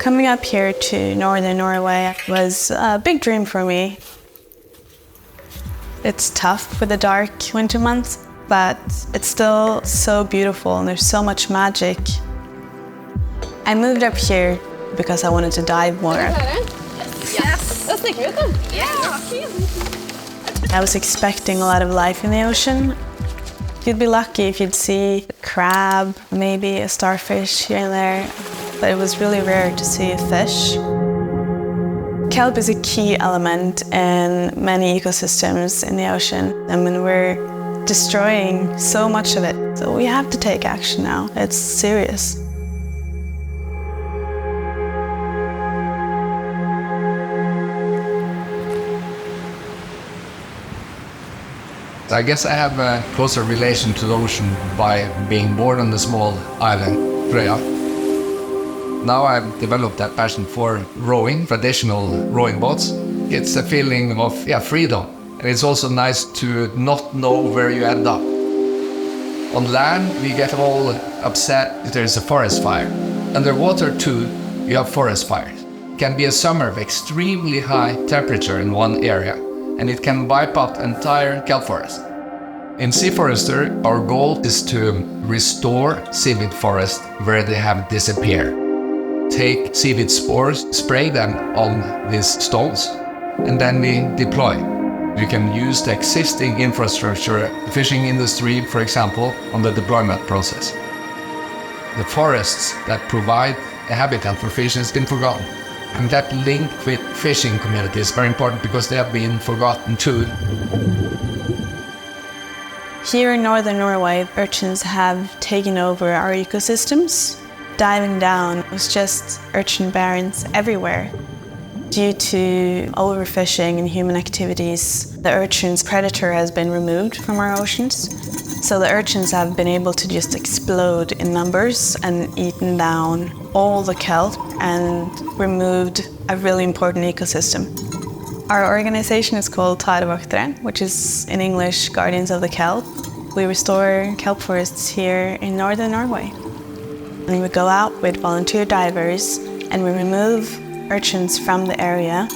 Coming up here to northern Norway was a big dream for me. It's tough with the dark winter months, but it's still so beautiful and there's so much magic. I moved up here because I wanted to dive more. Yes! I was expecting a lot of life in the ocean. You'd be lucky if you'd see a crab, maybe a starfish here and there, but it was really rare to see a fish. Kelp is a key element in many ecosystems in the ocean, and when we're destroying so much of it, so we have to take action now. It's serious. I guess I have a closer relation to the ocean by being born on the small island, Frøya. Now I've developed that passion for rowing, traditional rowing boats. It's a feeling of freedom. And it's also nice to not know where you end up. On land, we get all upset if there's a forest fire. Underwater too, you have forest fires. It can be a summer of extremely high temperature in one area, and it can wipe out the entire kelp forest. In SeaForester, our goal is to restore seaweed forests where they have disappeared. Take seaweed spores, spray them on these stones, and then we deploy. You can use the existing infrastructure, the fishing industry, for example, on the deployment process. The forests that provide a habitat for fish has been forgotten. And that link with fishing communities is very important because they have been forgotten too. Here in northern Norway, urchins have taken over our ecosystems. Diving down was just urchin barrens everywhere. Due to overfishing and human activities, the urchin's predator has been removed from our oceans. So the urchins have been able to just explode in numbers and eaten down all the kelp and removed a really important ecosystem. Our organization is called SeaWorks, which is in English Guardians of the Kelp. We restore kelp forests here in northern Norway. And we go out with volunteer divers and we remove urchins from the area.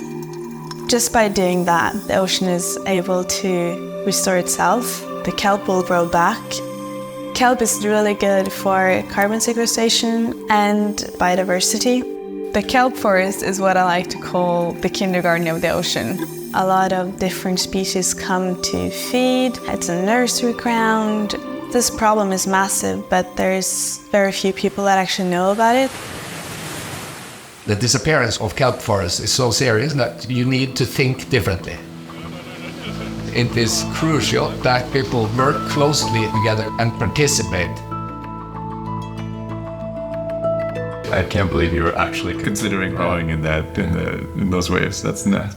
Just by doing that, the ocean is able to restore itself. The kelp will grow back. Kelp is really good for carbon sequestration and biodiversity. The kelp forest is what I like to call the kindergarten of the ocean. A lot of different species come to feed. It's a nursery ground. This problem is massive, but there's very few people that actually know about it. The disappearance of kelp forests is so serious that you need to think differently. It is crucial that people work closely together and participate. I can't believe you were actually considering rowing in those waves. That's not.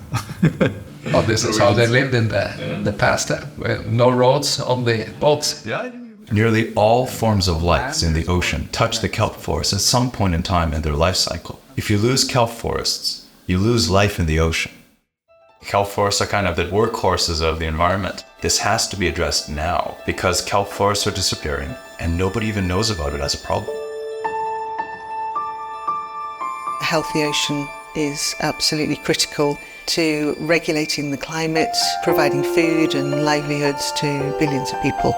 Oh, this is how they lived in the past, with no roads on the boats. Yeah. Nearly all forms of life in the ocean touch the kelp forest at some point in time in their life cycle. If you lose kelp forests, you lose life in the ocean. Kelp forests are kind of the workhorses of the environment. This has to be addressed now because kelp forests are disappearing and nobody even knows about it as a problem. A healthy ocean is absolutely critical to regulating the climate, providing food and livelihoods to billions of people.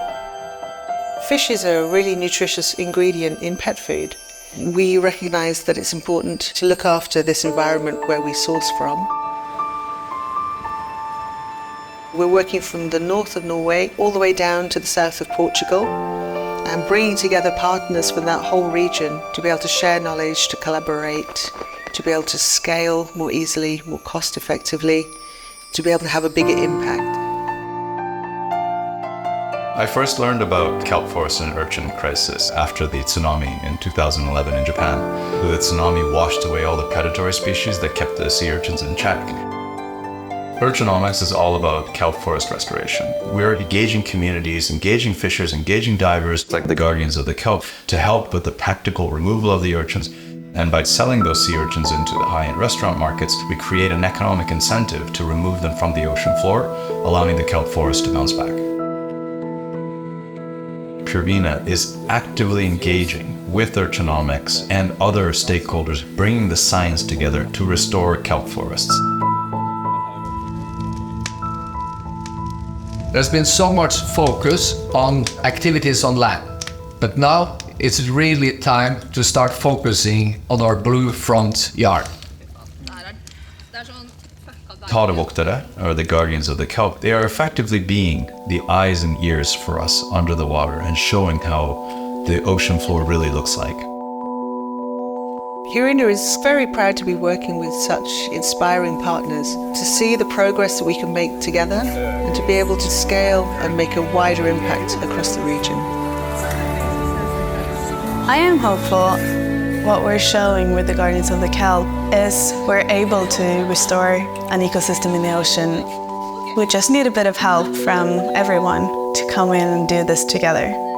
Fish is a really nutritious ingredient in pet food. We recognise that it's important to look after this environment where we source from. We're working from the north of Norway all the way down to the south of Portugal and bringing together partners from that whole region to be able to share knowledge, to collaborate, to be able to scale more easily, more cost effectively, to be able to have a bigger impact. I first learned about kelp forest and urchin crisis after the tsunami in 2011 in Japan. The tsunami washed away all the predatory species that kept the sea urchins in check. Urchinomics is all about kelp forest restoration. We're engaging communities, engaging fishers, engaging divers, like the guardians of the kelp, to help with the practical removal of the urchins. And by selling those sea urchins into the high-end restaurant markets, we create an economic incentive to remove them from the ocean floor, allowing the kelp forest to bounce back. Purina is actively engaging with Urchinomics and other stakeholders, bringing the science together to restore kelp forests. There's been so much focus on activities on land, but now it's really time to start focusing on our blue front yard. Tadevoktare, or the guardians of the kelp, they are effectively being the eyes and ears for us under the water and showing how the ocean floor really looks like. Purina is very proud to be working with such inspiring partners, to see the progress that we can make together and to be able to scale and make a wider impact across the region. I am hopeful. What we're showing with the Guardians of the Kelp is we're able to restore an ecosystem in the ocean. We just need a bit of help from everyone to come in and do this together.